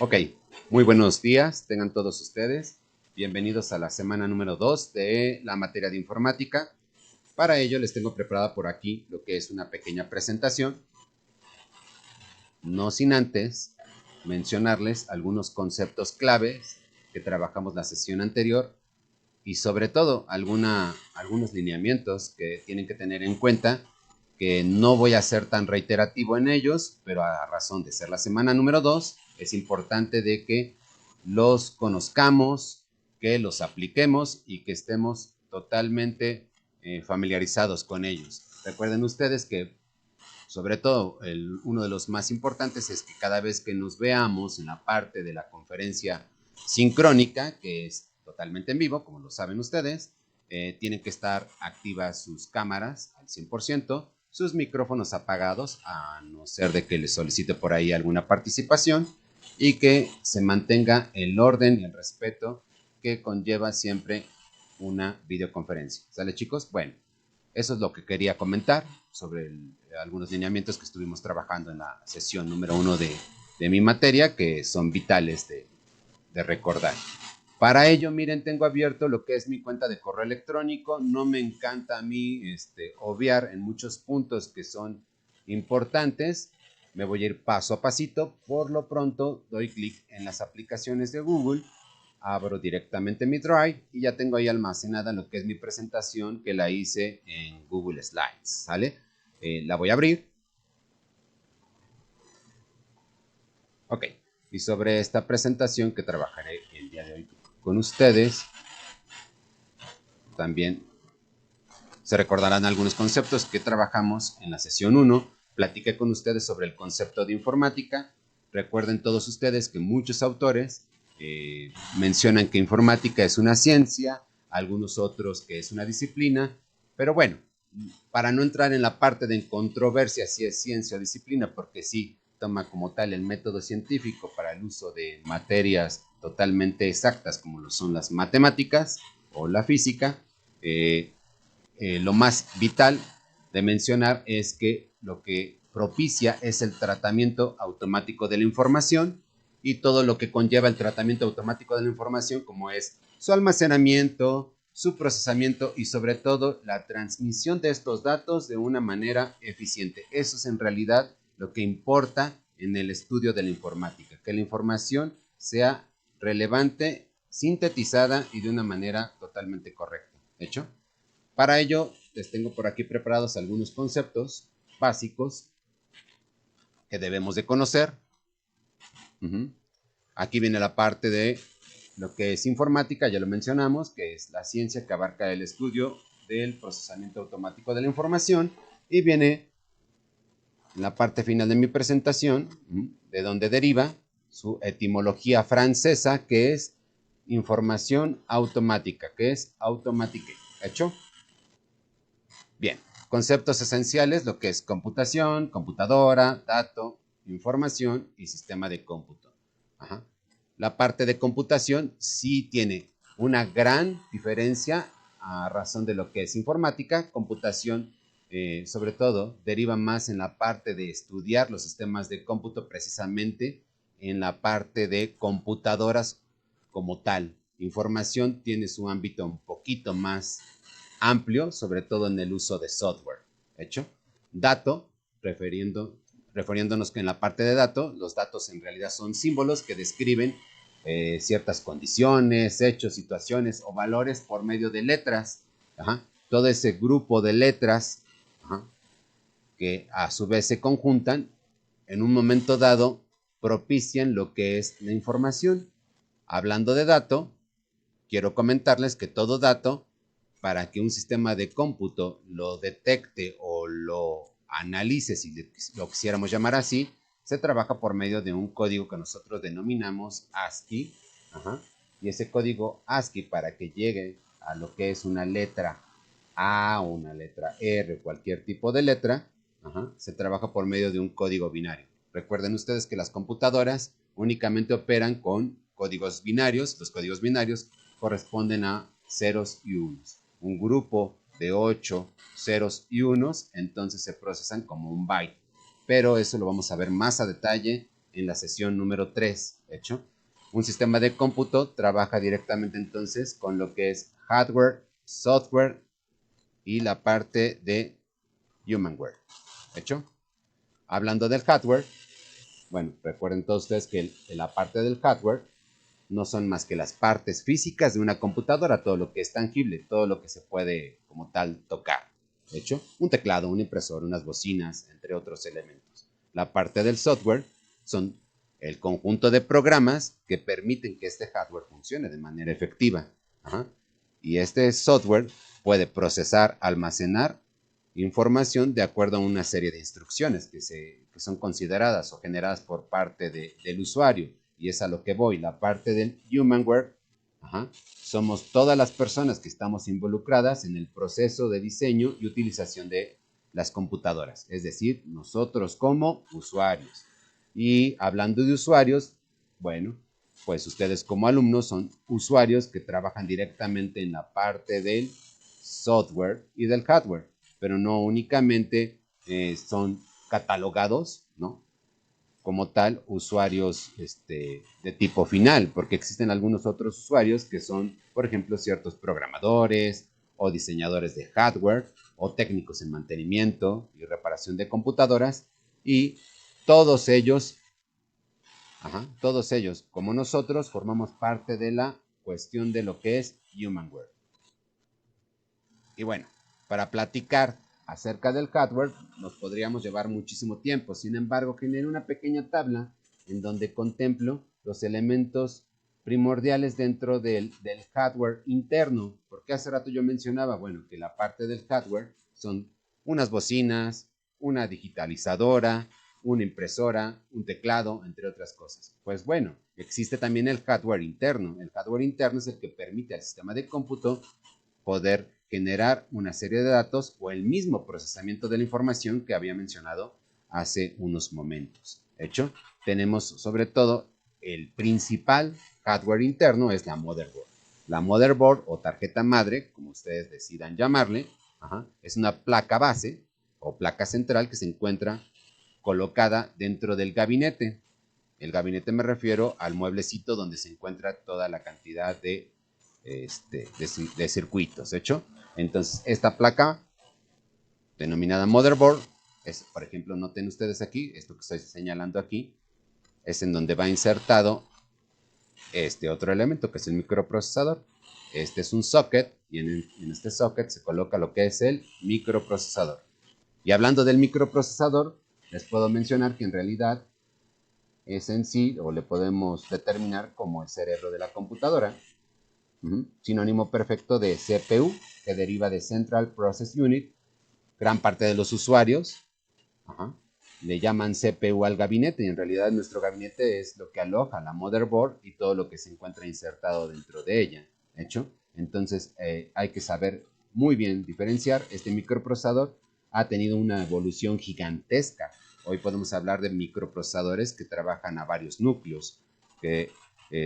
Ok, muy buenos días, tengan todos ustedes. Bienvenidos a la semana número 2 de la materia de informática. Para ello les tengo preparada por aquí lo que es una pequeña presentación, no sin antes mencionarles algunos conceptos claves que trabajamos la sesión anterior y sobre todo algunos lineamientos que tienen que tener en cuenta, que no voy a ser tan reiterativo en ellos, pero a razón de ser la semana número 2, es importante de que los conozcamos, que los apliquemos y que estemos totalmente familiarizados con ellos. Recuerden ustedes que sobre todo uno de los más importantes es que cada vez que nos veamos en la parte de la conferencia sincrónica, que es totalmente en vivo, como lo saben ustedes, tienen que estar activas sus cámaras al 100%, sus micrófonos apagados, a no ser de que les solicite por ahí alguna participación, y que se mantenga el orden y el respeto que conlleva siempre una videoconferencia. ¿Sale, chicos? Bueno, eso es lo que quería comentar sobre algunos lineamientos que estuvimos trabajando en la sesión número 1 de mi materia, que son vitales de recordar. Para ello, miren, tengo abierto lo que es mi cuenta de correo electrónico. No me encanta a mí obviar en muchos puntos que son importantes. Me voy a ir paso a pasito. Por lo pronto, doy clic en las aplicaciones de Google, abro directamente mi Drive y ya tengo ahí almacenada lo que es mi presentación, que la hice en Google Slides, ¿sale? La voy a abrir. Ok, y sobre esta presentación que trabajaré el día de hoy con ustedes, también se recordarán algunos conceptos que trabajamos en la sesión 1. Platiqué con ustedes sobre el concepto de informática. Recuerden todos ustedes que muchos autores mencionan que informática es una ciencia, algunos otros que es una disciplina, pero bueno, para no entrar en la parte de controversia si es ciencia o disciplina, porque sí toma como tal el método científico para el uso de materias totalmente exactas como lo son las matemáticas o la física, lo más vital de mencionar es que lo que propicia es el tratamiento automático de la información y todo lo que conlleva el tratamiento automático de la información, como es su almacenamiento, su procesamiento y sobre todo la transmisión de estos datos de una manera eficiente. Eso es en realidad lo que importa en el estudio de la informática, que la información sea relevante, sintetizada y de una manera totalmente correcta. ¿Hecho? Para ello, les tengo por aquí preparados algunos conceptos básicos que debemos de conocer. Aquí viene la parte de lo que es informática, ya lo mencionamos, que es la ciencia que abarca el estudio del procesamiento automático de la información. Y viene la parte final de mi presentación, de donde deriva su etimología francesa, que es información automática, que es automatique. ¿Hecho? Bien, conceptos esenciales, lo que es computación, computadora, dato, información y sistema de cómputo. Ajá. La parte de computación sí tiene una gran diferencia a razón de lo que es informática. Computación, sobre todo, deriva más en la parte de estudiar los sistemas de cómputo, precisamente en la parte de computadoras como tal. Información tiene su ámbito un poquito más amplio, sobre todo en el uso de software. ¿Hecho? Dato, refiriéndonos que en la parte de dato, los datos en realidad son símbolos que describen ciertas condiciones, hechos, situaciones o valores por medio de letras. Ajá. Todo ese grupo de letras, ajá, que a su vez se conjuntan, en un momento dado propician lo que es la información. Hablando de dato, quiero comentarles que todo dato, para que un sistema de cómputo lo detecte o lo analice, si lo quisiéramos llamar así, se trabaja por medio de un código que nosotros denominamos ASCII. Ajá. Y ese código ASCII, para que llegue a lo que es una letra A, una letra R, cualquier tipo de letra, ajá, se trabaja por medio de un código binario. Recuerden ustedes que las computadoras únicamente operan con códigos binarios. Los códigos binarios corresponden a ceros y unos. Un grupo de 8 ceros y unos, entonces se procesan como un byte. Pero eso lo vamos a ver más a detalle en la sesión número 3. ¿Hecho? Un sistema de cómputo trabaja directamente entonces con lo que es hardware, software y la parte de humanware. ¿Hecho? Hablando del hardware, bueno, recuerden todos ustedes que la parte del hardware no son más que las partes físicas de una computadora, todo lo que es tangible, todo lo que se puede como tal tocar. De hecho, un teclado, un impresor, unas bocinas, entre otros elementos. La parte del software son el conjunto de programas que permiten que este hardware funcione de manera efectiva. Ajá. Y este software puede procesar, almacenar información de acuerdo a una serie de instrucciones que son consideradas o generadas por parte del usuario. Y es a lo que voy, la parte del humanware. Ajá, somos todas las personas que estamos involucradas en el proceso de diseño y utilización de las computadoras, es decir, nosotros como usuarios. Y hablando de usuarios, bueno, pues ustedes como alumnos son usuarios que trabajan directamente en la parte del software y del hardware, pero no únicamente son catalogados, ¿no? Como tal, usuarios de tipo final, porque existen algunos otros usuarios que son, por ejemplo, ciertos programadores o diseñadores de hardware o técnicos en mantenimiento y reparación de computadoras, y todos ellos, como nosotros, formamos parte de la cuestión de lo que es humanware. Y bueno, para platicar acerca del hardware nos podríamos llevar muchísimo tiempo. Sin embargo, generé una pequeña tabla en donde contemplo los elementos primordiales dentro del hardware interno. Porque hace rato yo mencionaba, bueno, que la parte del hardware son unas bocinas, una digitalizadora, una impresora, un teclado, entre otras cosas. Pues bueno, existe también el hardware interno. El hardware interno es el que permite al sistema de cómputo poder generar una serie de datos o el mismo procesamiento de la información que había mencionado hace unos momentos. De hecho, tenemos sobre todo el principal hardware interno es la motherboard. La motherboard o tarjeta madre, como ustedes decidan llamarle, es una placa base o placa central que se encuentra colocada dentro del gabinete. El gabinete me refiero al mueblecito donde se encuentra toda la cantidad de circuitos, ¿hecho? Entonces, esta placa, denominada motherboard, es, por ejemplo, noten ustedes aquí, esto que estoy señalando aquí, es en donde va insertado este otro elemento, que es el microprocesador. Este es un socket, y en este socket se coloca lo que es el microprocesador. Y hablando del microprocesador, les puedo mencionar que en realidad es en sí, o le podemos determinar como el cerebro de la computadora. Sinónimo perfecto de CPU, que deriva de Central Process Unit. Gran parte de los usuarios le llaman CPU al gabinete, y en realidad nuestro gabinete es lo que aloja la motherboard y todo lo que se encuentra insertado dentro de ella. ¿Hecho? Entonces hay que saber muy bien diferenciar. Este microprocesador ha tenido una evolución gigantesca. Hoy podemos hablar de microprocesadores que trabajan a varios núcleos, que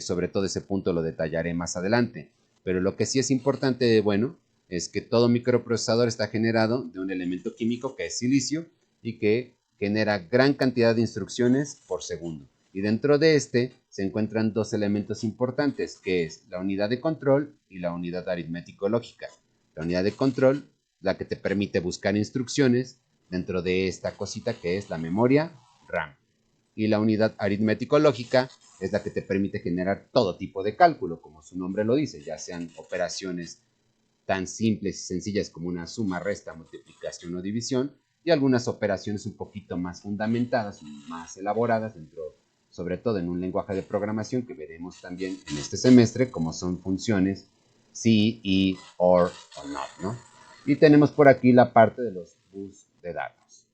sobre todo ese punto lo detallaré más adelante. Pero lo que sí es importante, bueno, es que todo microprocesador está generado de un elemento químico que es silicio y que genera gran cantidad de instrucciones por segundo. Y dentro de este se encuentran dos elementos importantes, que es la unidad de control y la unidad aritmético-lógica. La unidad de control, la que te permite buscar instrucciones dentro de esta cosita que es la memoria RAM. Y la unidad aritmético-lógica es la que te permite generar todo tipo de cálculo, como su nombre lo dice, ya sean operaciones tan simples y sencillas como una suma, resta, multiplicación o división, y algunas operaciones un poquito más fundamentadas, más elaboradas, dentro, sobre todo en un lenguaje de programación que veremos también en este semestre, como son funciones si, y, or o not, ¿no? Y tenemos por aquí la parte de los bus de datos.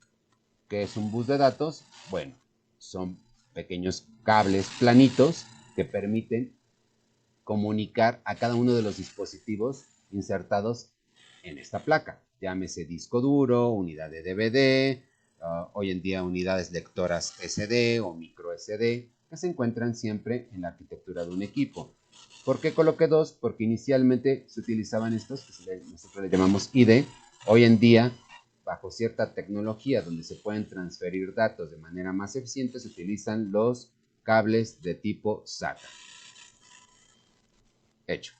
¿Qué es un bus de datos? Bueno, son pequeños cables planitos que permiten comunicar a cada uno de los dispositivos insertados en esta placa. Llámese disco duro, unidad de DVD, hoy en día unidades lectoras SD o micro SD, que se encuentran siempre en la arquitectura de un equipo. ¿Por qué coloqué dos? Porque inicialmente se utilizaban estos, que nosotros le llamamos ID. Hoy en día, bajo cierta tecnología donde se pueden transferir datos de manera más eficiente, se utilizan los cables de tipo SATA. Hecho.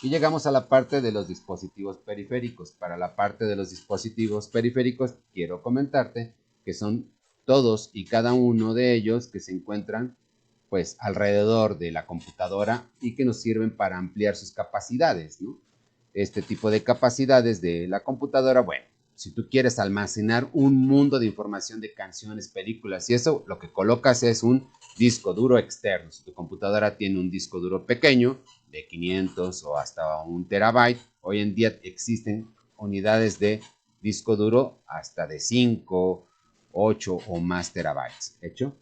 Y llegamos a la parte de los dispositivos periféricos. Para la parte de los dispositivos periféricos, quiero comentarte que son todos y cada uno de ellos que se encuentran pues alrededor de la computadora y que nos sirven para ampliar sus capacidades, ¿no? Este tipo de capacidades de la computadora, bueno, si tú quieres almacenar un mundo de información de canciones, películas y eso, lo que colocas es un disco duro externo. Si tu computadora tiene un disco duro pequeño, de 500 o hasta 1 terabyte, hoy en día existen unidades de disco duro hasta de 5, 8 o más terabytes. ¿Hecho?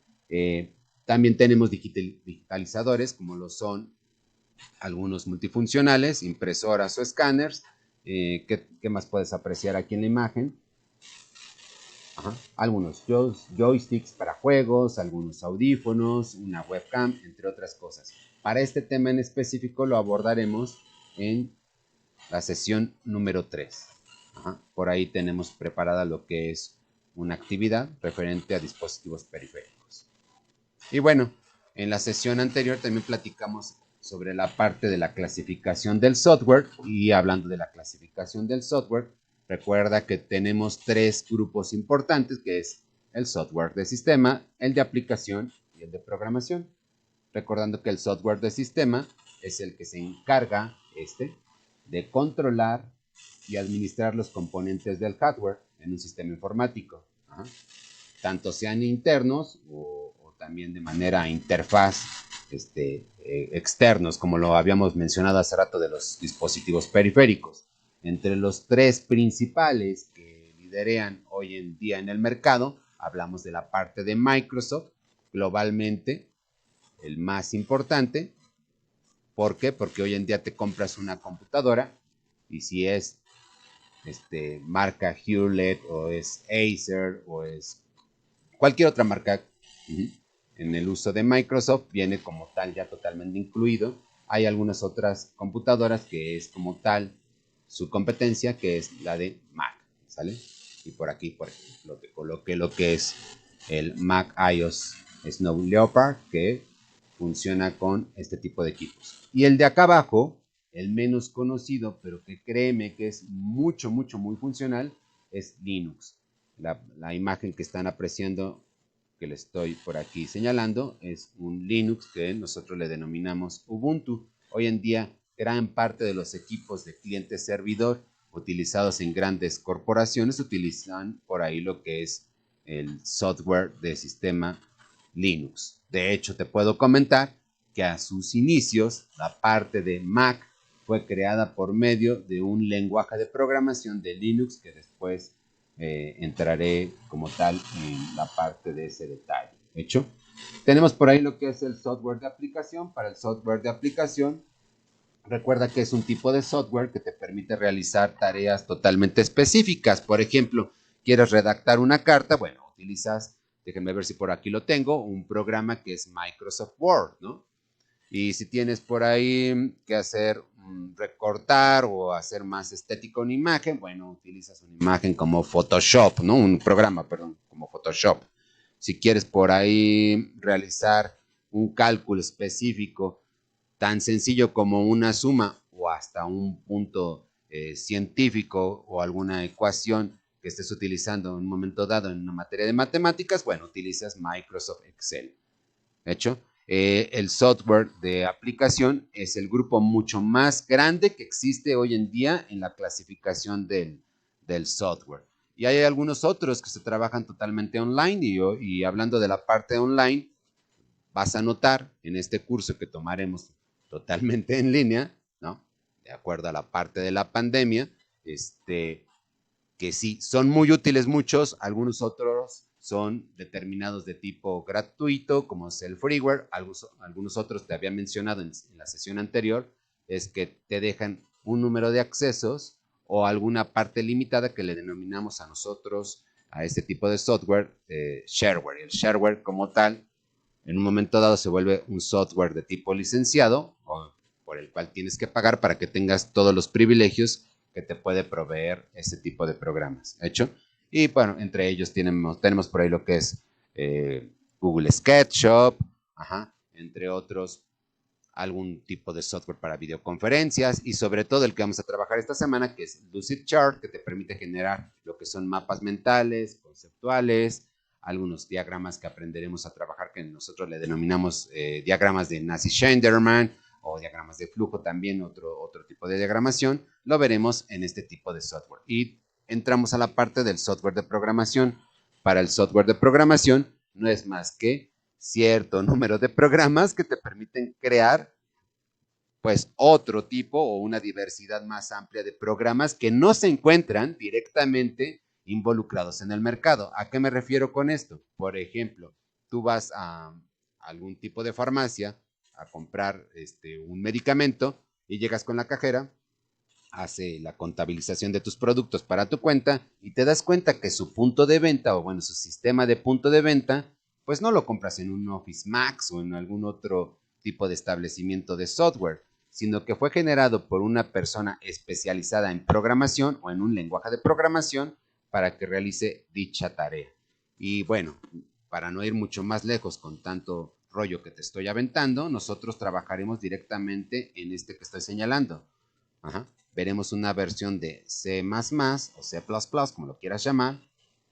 También tenemos digitalizadores como lo son algunos multifuncionales, impresoras o escáneres. ¿Qué más puedes apreciar aquí en la imagen? Ajá. Algunos joysticks para juegos, algunos audífonos, una webcam, entre otras cosas. Para este tema en específico lo abordaremos en la sesión número 3. Ajá. Por ahí tenemos preparada lo que es una actividad referente a dispositivos periféricos. Y bueno, en la sesión anterior también platicamos sobre la parte de la clasificación del software, y hablando de la clasificación del software, recuerda que tenemos 3 grupos importantes, que es el software de sistema, el de aplicación y el de programación. Recordando que el software de sistema es el que se encarga de controlar y administrar los componentes del hardware en un sistema informático. Ajá. Tanto sean internos o también de manera interfaz externos, como lo habíamos mencionado hace rato de los dispositivos periféricos. Entre los 3 principales que liderean hoy en día en el mercado, hablamos de la parte de Microsoft, globalmente el más importante. ¿Por qué? Porque hoy en día te compras una computadora y si es marca Hewlett o es Acer o es cualquier otra marca, en el uso de Microsoft viene como tal ya totalmente incluido. Hay algunas otras computadoras que es como tal su competencia, que es la de Mac, ¿sale? Y por aquí, por ejemplo, te coloqué lo que es el Mac iOS Snow Leopard, que funciona con este tipo de equipos. Y el de acá abajo, el menos conocido, pero que créeme que es muy funcional, es Linux. La imagen que están apreciando, que le estoy por aquí señalando, es un Linux que nosotros le denominamos Ubuntu. Hoy en día, gran parte de los equipos de cliente servidor utilizados en grandes corporaciones utilizan por ahí lo que es el software de sistema Linux. De hecho, te puedo comentar que a sus inicios, la parte de Mac fue creada por medio de un lenguaje de programación de Linux que después entraré como tal en la parte de ese detalle. ¿Hecho? Tenemos por ahí lo que es el software de aplicación. Para el software de aplicación, recuerda que es un tipo de software que te permite realizar tareas totalmente específicas. Por ejemplo, quieres redactar una carta, bueno, utilizas, déjenme ver si por aquí lo tengo, un programa que es Microsoft Word, ¿no? Y si tienes por ahí que hacer recortar o hacer más estético una imagen, bueno, utilizas una imagen como Photoshop, ¿no? Un programa, perdón, como Photoshop. Si quieres por ahí realizar un cálculo específico tan sencillo como una suma o hasta un punto científico o alguna ecuación que estés utilizando en un momento dado en una materia de matemáticas, bueno, utilizas Microsoft Excel. ¿Hecho? El software de aplicación es el grupo mucho más grande que existe hoy en día en la clasificación del software. Y hay algunos otros que se trabajan totalmente online y hablando de la parte online, vas a notar en este curso que tomaremos totalmente en línea, ¿no? De acuerdo a la parte de la pandemia, que sí, son muy útiles muchos, algunos otros son determinados de tipo gratuito, como es el freeware, algunos otros te había mencionado en la sesión anterior, es que te dejan un número de accesos o alguna parte limitada que le denominamos a nosotros, a este tipo de software, shareware. El shareware como tal, en un momento dado se vuelve un software de tipo licenciado, o por el cual tienes que pagar para que tengas todos los privilegios que te puede proveer ese tipo de programas. ¿Hecho? Y bueno, entre ellos tenemos por ahí lo que es Google SketchUp, entre otros, algún tipo de software para videoconferencias y sobre todo el que vamos a trabajar esta semana, que es Lucidchart, que te permite generar lo que son mapas mentales, conceptuales, algunos diagramas que aprenderemos a trabajar, que nosotros le denominamos diagramas de Nash-Schneiderman o diagramas de flujo, también otro tipo de diagramación. Lo veremos en este tipo de software. Y entramos a la parte del software de programación. Para el software de programación no es más que cierto número de programas que te permiten crear pues otro tipo o una diversidad más amplia de programas que no se encuentran directamente involucrados en el mercado. ¿A qué me refiero con esto? Por ejemplo, tú vas a algún tipo de farmacia a comprar un medicamento y llegas con la cajera, hace la contabilización de tus productos para tu cuenta y te das cuenta que su punto de venta o bueno, su sistema de punto de venta, pues no lo compras en un Office Max o en algún otro tipo de establecimiento de software, sino que fue generado por una persona especializada en programación o en un lenguaje de programación para que realice dicha tarea. Y bueno, para no ir mucho más lejos con tanto rollo que te estoy aventando, nosotros trabajaremos directamente en este que estoy señalando. Veremos una versión de C++ o C++, como lo quieras llamar,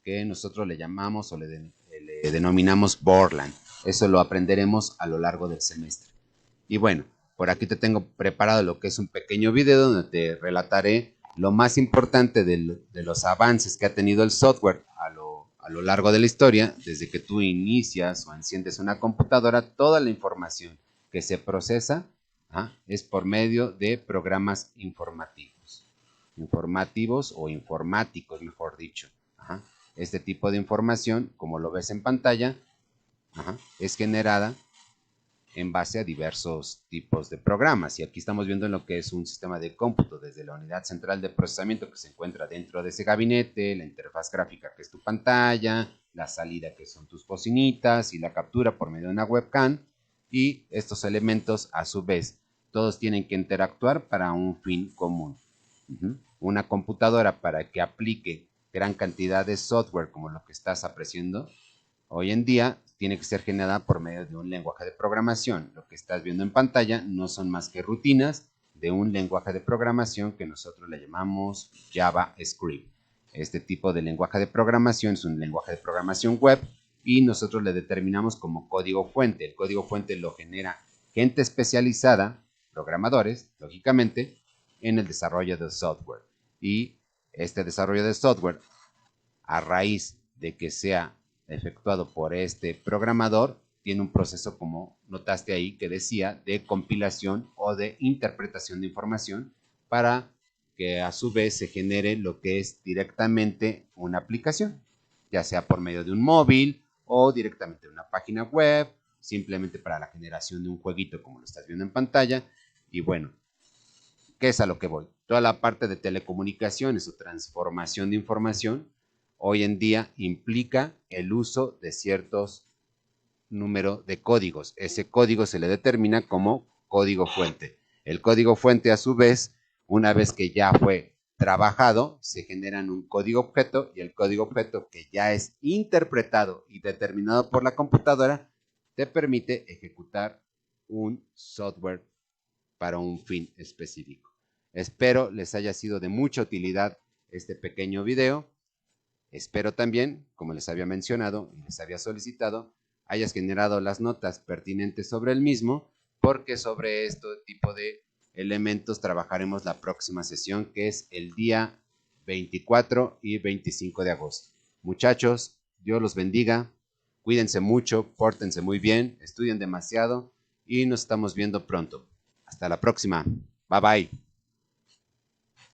que nosotros le llamamos o le denominamos Borland. Eso lo aprenderemos a lo largo del semestre. Y bueno, por aquí te tengo preparado lo que es un pequeño video donde te relataré lo más importante de los avances que ha tenido el software a lo largo de la historia, desde que tú inicias o enciendes una computadora, toda la información que se procesa es por medio de programas informativos o informáticos, mejor dicho. Este tipo de información, como lo ves en pantalla, es generada en base a diversos tipos de programas. Y aquí estamos viendo lo que es un sistema de cómputo desde la unidad central de procesamiento que se encuentra dentro de ese gabinete, la interfaz gráfica que es tu pantalla, la salida que son tus bocinitas y la captura por medio de una webcam. Y estos elementos, a su vez, todos tienen que interactuar para un fin común. Una computadora, para que aplique gran cantidad de software como lo que estás apreciando hoy en día, tiene que ser generada por medio de un lenguaje de programación. Lo que estás viendo en pantalla no son más que rutinas de un lenguaje de programación que nosotros le llamamos JavaScript. Este tipo de lenguaje de programación es un lenguaje de programación web y nosotros le determinamos como código fuente. El código fuente lo genera gente especializada, programadores, lógicamente, en el desarrollo de software. Y este desarrollo de software, a raíz de que sea efectuado por este programador, tiene un proceso, como notaste ahí, que decía de compilación o de interpretación de información para que a su vez se genere lo que es directamente una aplicación, ya sea por medio de un móvil o directamente de una página web, simplemente para la generación de un jueguito como lo estás viendo en pantalla. Y bueno, ¿qué es a lo que voy? Toda la parte de telecomunicaciones o transformación de información hoy en día implica el uso de ciertos número de códigos. Ese código se le determina como código fuente. El código fuente, a su vez, una vez que ya fue trabajado, se genera un código objeto y el código objeto que ya es interpretado y determinado por la computadora te permite ejecutar un software para un fin específico. Espero les haya sido de mucha utilidad este pequeño video. Espero también, como les había mencionado y les había solicitado, hayas generado las notas pertinentes sobre el mismo, porque sobre este tipo de elementos trabajaremos la próxima sesión, que es el día 24 y 25 de agosto. Muchachos, Dios los bendiga, cuídense mucho, pórtense muy bien, estudien demasiado y nos estamos viendo pronto. Hasta la próxima. Bye bye.